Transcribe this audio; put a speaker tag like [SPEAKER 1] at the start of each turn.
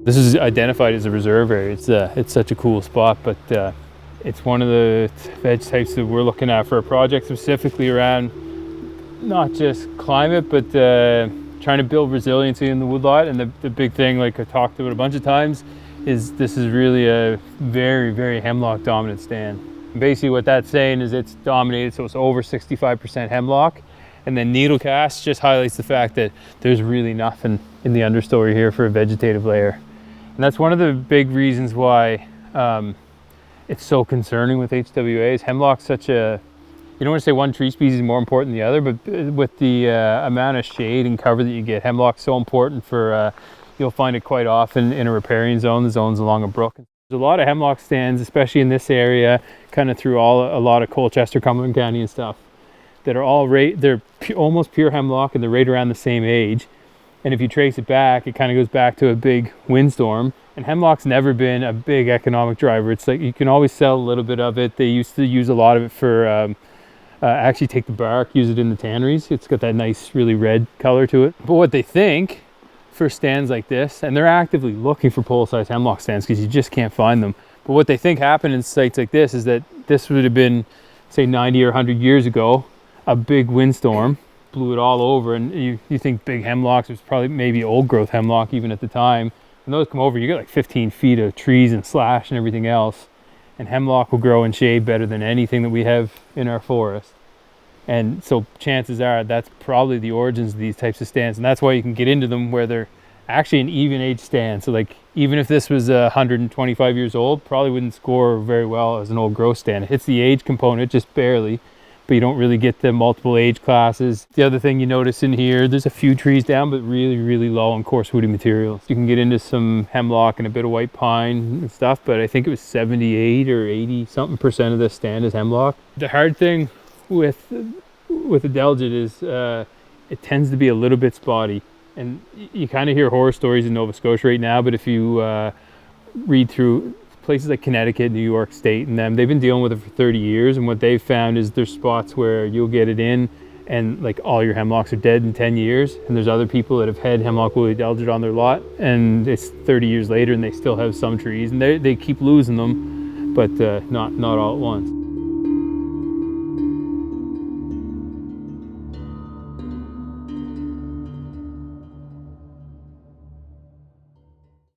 [SPEAKER 1] This is identified as a reserve area. It's such a cool spot, but it's one of the veg types that we're looking at for a project specifically around not just climate, but trying to build resiliency in the woodlot. And the big thing, like I talked about a bunch of times, is this is really a very, very hemlock dominant stand. And basically what that's saying is it's dominated, so it's over 65% hemlock. And then needle cast just highlights the fact that there's really nothing in the understory here for a vegetative layer. And that's one of the big reasons why it's so concerning with HWAs. Hemlock's such a, you don't want to say one tree species is more important than the other, but with the amount of shade and cover that you get, hemlock's so important for, you'll find it quite often in a riparian zone, the zones along a brook. There's a lot of hemlock stands, especially in this area, kind of through a lot of Colchester, Cumberland County and stuff, that are all they're almost pure hemlock, and they're right around the same age. And if you trace it back, it kind of goes back to a big windstorm. And hemlock's never been a big economic driver. It's like you can always sell a little bit of it. They used to use a lot of it for actually take the bark, use it in the tanneries. It's got that nice, really red color to it. But what they think for stands like this, and they're actively looking for pole-sized hemlock stands because you just can't find them. But what they think happened in sites like this is that this would have been, say, 90 or 100 years ago, a big windstorm blew it all over, and you think big hemlocks, was probably maybe old growth hemlock even at the time, and those come over, you get like 15 feet of trees and slash and everything else, and hemlock will grow in shade better than anything that we have in our forest. And so chances are that's probably the origins of these types of stands, and that's why you can get into them where they're actually an even age stand. So like even if this was 125 years old, probably wouldn't score very well as an old growth stand. It hits the age component just barely, but you don't really get the multiple age classes. The other thing you notice in here, there's a few trees down, but really, really low on coarse woody materials. You can get into some hemlock and a bit of white pine and stuff, but I think it was 78 or 80 something % of this stand is hemlock. The hard thing with a Delgid is it tends to be a little bit spotty. And you kind of hear horror stories in Nova Scotia right now, but if you read through places like Connecticut, New York State, and they've been dealing with it for 30 years, and what they've found is there's spots where you'll get it in and like all your hemlocks are dead in 10 years, and there's other people that have had hemlock woolly Delgid on their lot, and it's 30 years later and they still have some trees, and they keep losing them, but not all at once.